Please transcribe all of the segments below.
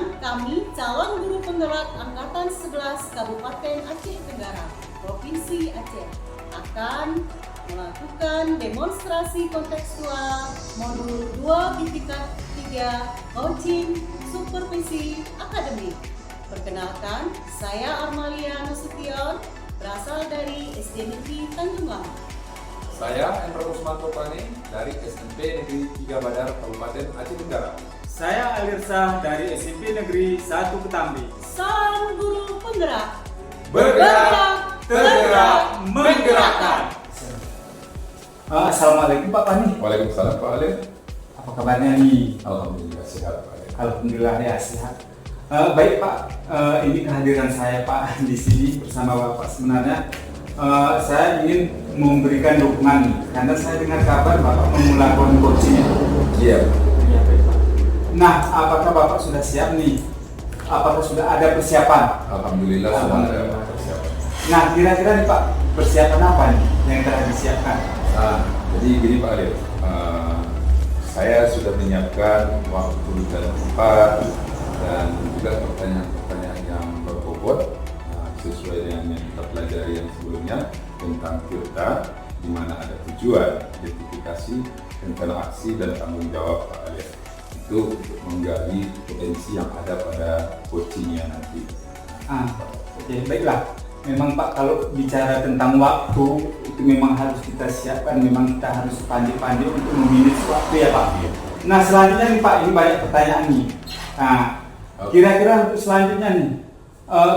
Perkenalkan, kami calon guru penggerak Angkatan 11 Kabupaten Aceh Tenggara, Provinsi Aceh, akan melakukan demonstrasi kontekstual modul 2.3 Coaching Supervisi Akademik. Perkenalkan, saya Armalia Nasution, berasal dari SD Negeri Tanjung Lama. Saya Endro Usmanto Pane dari SMP Negeri 3 Badar, Kabupaten Aceh Tenggara. Saya Alirsa dari SMP Negeri 1 Ketambi. Salam guru penggerak. Bergerak, tergerak, menggerakkan. Assalamualaikum Pak Pani. Waalaikumsalam Pak Alir. Apa kabarnya nih? Alhamdulillah sehat Pak Alir. Alhamdulillah ya sehat. Baik Pak, ini kehadiran saya Pak di sini bersama Bapak. Sebenarnya saya ingin memberikan dukungan nih, karena saya dengar kabar Bapak memulakan coaching. Iya. Iya baik Pak. Nah, apakah Bapak sudah siap nih? Apakah sudah ada persiapan? Alhamdulillah sudah ada persiapan. Nah, kira-kira nih Pak, persiapan apa nih yang telah disiapkan? Nah, jadi gini Pak Alir, saya sudah menyiapkan waktu dan tempat dan juga pertanyaan-pertanyaan yang berbobot sesuai dengan yang kita pelajari yang sebelumnya tentang Tirta, di mana ada tujuan, identifikasi, rencana aksi dan tanggung jawab Pak Alir. Itu untuk menggali potensi yang ada pada coachingnya nanti. Oke, baiklah. Memang Pak, kalau bicara tentang waktu itu memang harus kita siapkan, memang kita harus pandai-pandai untuk memilih waktu ya Pak. Nah selanjutnya nih Pak, ini banyak pertanyaan nih. Nah, kira-kira untuk selanjutnya nih,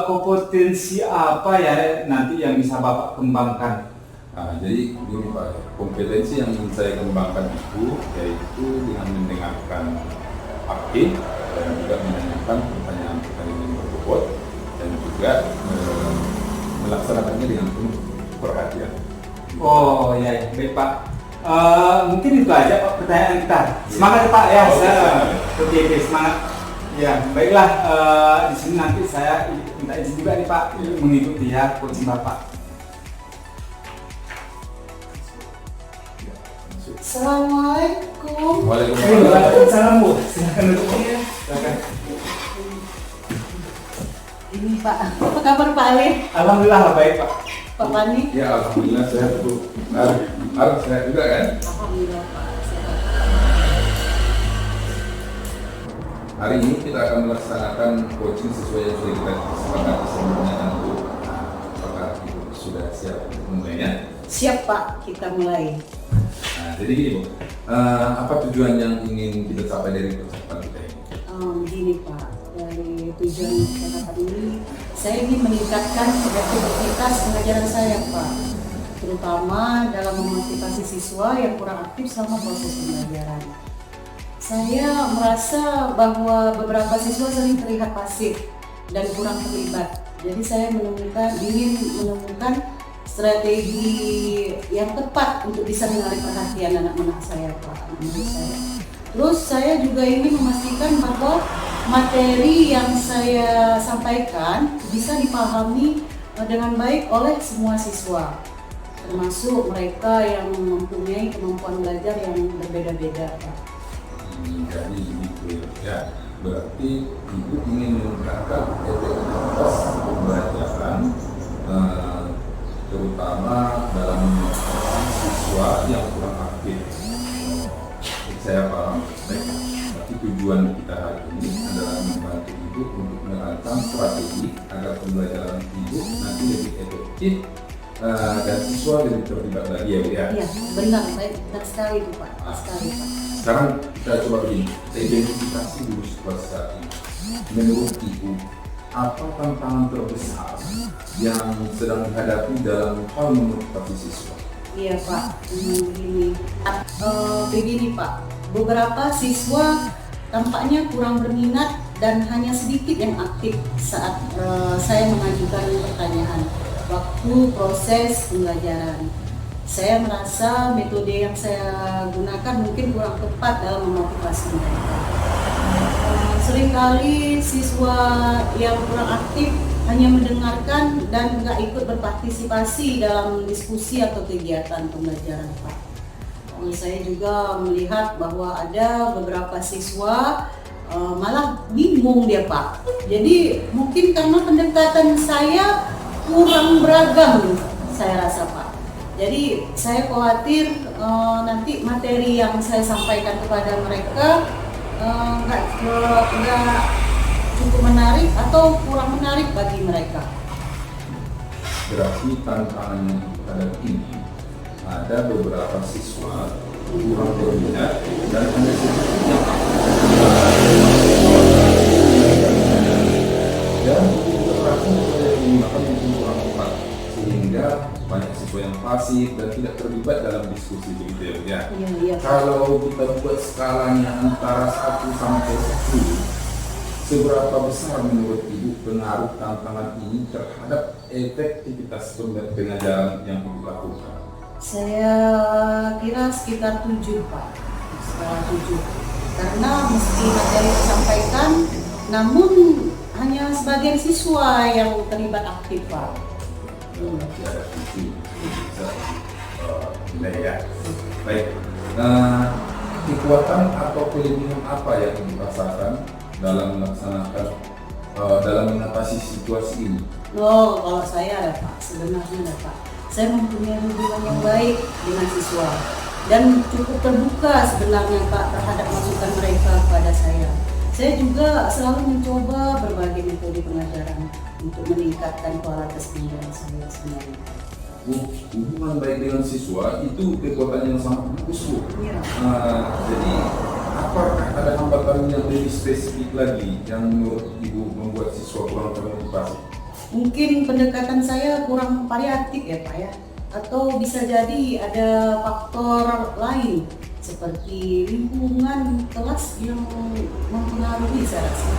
kompetensi apa ya nanti yang bisa Bapak kembangkan? Nah, jadi begini Pak, kompetensi yang ingin saya kembangkan itu yaitu dengan mendengarkan aktif dan juga menanyakan pertanyaan-pertanyaan yang berbobot dan juga melaksanakannya dengan penuh perhatian. Oh ya, baik Pak. Mungkin itu aja Pak pertanyaan kita. Semangat ya Pak ya. Oke, semangat. Ya, baiklah. Di sini nanti saya minta izin juga nih Pak mengikuti ya coaching Bapak. Assalamualaikum. Waalaikumsalam. Waalaikumsalam Bu. Silakan duduk. Silakan. Ini Pak, apa kabar Pak Alir? Alhamdulillah baik Pak. Pak Pani? Ya, alhamdulillah sehat Bu. Harus sehat juga kan? Alhamdulillah Pak, sehat. Hari ini kita akan melaksanakan coaching sesuai yang sudah kita sepakati sebelumnya kan Bu. Nah, apakah Ibu sudah siap untuk memulainya? Siap Pak, kita mulai. Nah, jadi gini Bu, apa tujuan yang ingin kita capai dari percakapan kita ini? Begini Pak, dari tujuan percakapan ini, saya ingin meningkatkan produktivitas pengajaran saya Pak, terutama dalam memotivasi siswa yang kurang aktif selama proses pembelajaran. Saya merasa bahwa beberapa siswa sering terlihat pasif dan kurang terlibat. Jadi saya ingin menemukan strategi yang tepat untuk bisa menarik perhatian anak-anak saya Pak, anak-anak saya. Terus saya juga ingin memastikan bahwa materi yang saya sampaikan bisa dipahami dengan baik oleh semua siswa, termasuk mereka yang mempunyai kemampuan belajar yang berbeda-beda Pak. Jadi gitu ya, berarti Ibu ingin meningkatkan efektivitas pembelajaran terutama dalam memotivasi siswa yang kurang aktif. Saya paham. Baik. Tapi tujuan kita hari ini adalah membantu Ibu untuk merancang strategi agar pembelajaran Ibu nanti lebih efektif dan siswa lebih terlibat lagi ya Bu ya. Iya, benar sekali itu Pak, sekali Pak. Sekarang kita coba begini, kita identifikasi dulu situasi saat ini. Menurut Ibu, apa tantangan terbesar yang sedang dihadapi dalam hal memotivasi siswa? Iya Pak, begini Pak, beberapa siswa tampaknya kurang berminat dan hanya sedikit yang aktif saat saya mengajukan pertanyaan waktu proses pembelajaran. Saya merasa metode yang saya gunakan mungkin kurang tepat dalam memotivasi mereka. Seringkali siswa yang kurang aktif hanya mendengarkan dan nggak ikut berpartisipasi dalam diskusi atau kegiatan pembelajaran Pak. Saya juga melihat bahwa ada beberapa siswa malah bingung dia Pak. Jadi mungkin karena pendekatan saya kurang beragam, saya rasa Pak. Jadi saya khawatir nanti materi yang saya sampaikan kepada mereka nggak cukup menarik atau kurang menarik bagi mereka. Berarti tantangan yang kita hadapi ini ada beberapa siswa kurang berminat dan ada siswa yang dan beberapa siswa yang menggunakan mungkin kurang tepat sehingga banyak siswa yang pasif dan tidak terlibat dalam diskusi begitu ya Bu ya. Iya. Kalau kita buat skalanya antara 1 sampai 10, seberapa besar menurut Ibu pengaruh tantangan ini terhadap efektivitas pengajaran yang Ibu lakukan? Saya kira sekitar 7 Pak, sekitar 7. Karena meski materi disampaikan, namun hanya sebagian siswa yang terlibat aktif Pak. Berarti ada 7 bisa nilai ya. Baik, kekuatan atau kelebihan apa yang Ibu rasakan dalam melaksanakan dalam mengatasi situasi ini? Oh, kalau saya ada Pak, sebenarnya ada Pak. Saya mempunyai hubungan yang baik dengan siswa dan cukup terbuka sebenarnya Pak terhadap masukan mereka kepada saya. Saya juga selalu mencoba berbagai metode pengajaran untuk meningkatkan kualitas pengajaran saya sebenarnya. Hubungan baik dengan siswa itu kekuatan yang sangat bagus Bu. Iya. Jadi apakah ada hambatan yang lebih spesifik lagi yang menurut Ibu membuat siswa kurang termotivasi? Mungkin pendekatan saya kurang variatif ya Pak ya, atau bisa jadi ada faktor lain seperti lingkungan kelas yang mempengaruhi saya rasa.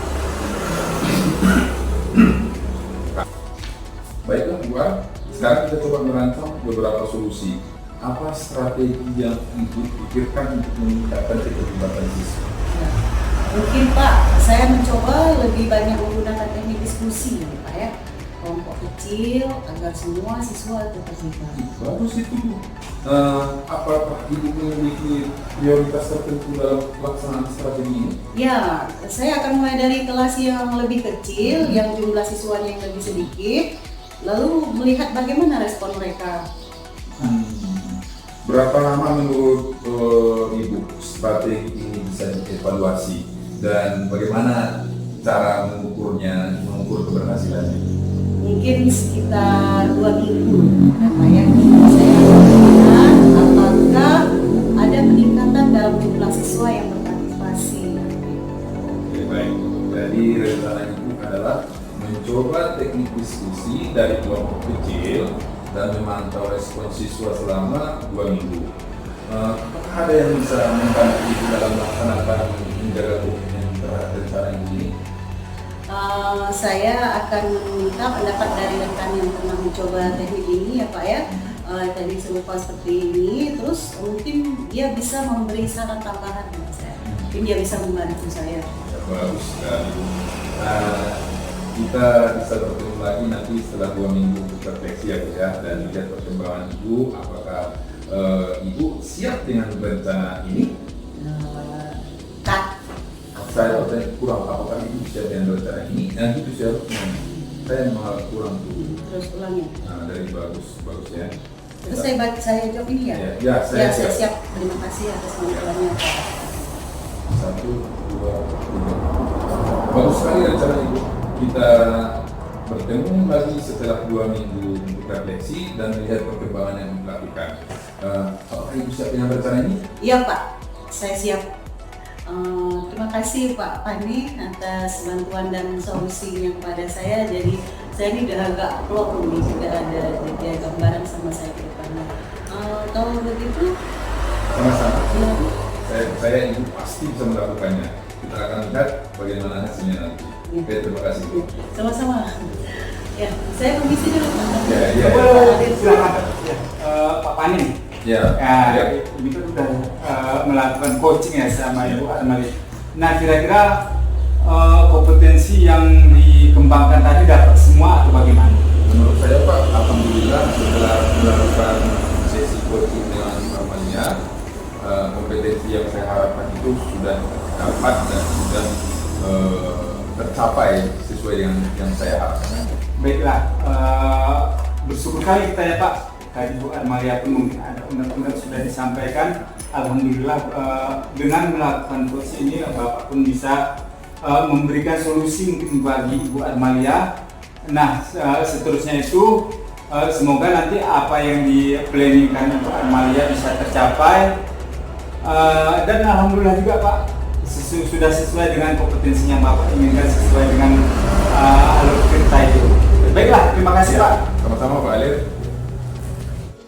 Baiklah Bu, sekarang kita coba merancang beberapa solusi. Apa strategi yang Ibu pikirkan untuk meningkatkan keterlibatan siswa? Ya. Mungkin Pak, saya mencoba lebih banyak menggunakan teknik diskusi Pak ya, kelompok kecil agar semua siswa terlibat. Bagus itu Bu. Apakah Ibu memiliki prioritas tertentu dalam pelaksanaan strategi ini? Ya, saya akan mulai dari kelas yang lebih kecil, yang jumlah siswanya yang lebih sedikit, lalu melihat bagaimana respon mereka. Berapa lama menurut Ibu strategi ini bisa dievaluasi dan bagaimana cara mengukurnya, mengukur keberhasilannya? Mungkin sekitar 2 minggu, Pak ya. Saya akan melihat apakah ada peningkatan dalam jumlah siswa yang berpartisipasi. Oke, baik. Jadi rencana Ibu adalah mencoba teknik diskusi dari kelompok kecil dan memantau respon siswa selama 2 minggu. Apakah ada yang bisa membantu Ibu dalam melaksanakan menjaga komitmen terhadap rencana ini? Saya akan meminta pendapat dari rekan yang pernah mencoba teknik ini ya Pak ya, teknik serupa seperti ini, terus mungkin dia bisa memberi saran tambahan ke saya, mungkin dia bisa membantu saya. Ya, bagus sekali. Kita bisa bertemu lagi nanti setelah 2 minggu untuk refleksi ya Bu ya, dan lihat perkembangan Ibu, apakah Ibu siap dengan rencana ini? Saya kurang, apakah Ibu siap dengan rencana ini? Dan itu saya malah kurang tuh. Terus ulang ya. Dari bagus ya. Terus saya jawab ini ya? Ya, saya siap. Terima kasih atas bantuannya Pak. 1, 2, 3. Bagus sekali rencana Ibu. Kita bertemu lagi setelah 2 minggu untuk refleksi dan melihat perkembangan yang dilakukan. Apakah Ibu siap dengan rencana ini? Iya Pak, saya siap. Terima kasih Pak Pani atas bantuan dan solusinya kepada saya. Jadi saya ini udah agak plong nih, sudah ada gambaran sama saya ke depannya. Kalau begitu, Sama-sama. ya. Saya Ibu pasti bisa melakukannya. Kita akan lihat bagaimana hasilnya nanti. Oke, terima kasih Bu. Sama-sama. Ya, saya permisi dulu Pak. Ya. Silakan Pak Pani. Ya. Ibu kan sudah melakukan coaching ya sama Ibu Armali. Nah, kira-kira kompetensi yang dikembangkan tadi dapat semua atau bagaimana? Menurut saya Pak, alhamdulillah setelah melakukan sesi coaching dengan Armalia, kompetensi yang saya harapkan itu sudah dapat dan sudah tercapai sesuai dengan yang saya harapkan. Baiklah, bersyukur kali kita ya Pak. Tadi Bu Armalia pun mungkin ada undang-undang sudah disampaikan. Alhamdulillah dengan melakukan proses ini Bapak pun bisa memberikan solusi mungkin bagi Bu Armalia. Nah seterusnya itu semoga nanti apa yang di-planningkan Bu Armalia bisa tercapai. Dan alhamdulillah juga Pak sudah sesuai dengan kompetensinya Bapak inginkan, sesuai dengan alur cerita itu. Baiklah, terima kasih Pak. Sama-sama Pak Alir.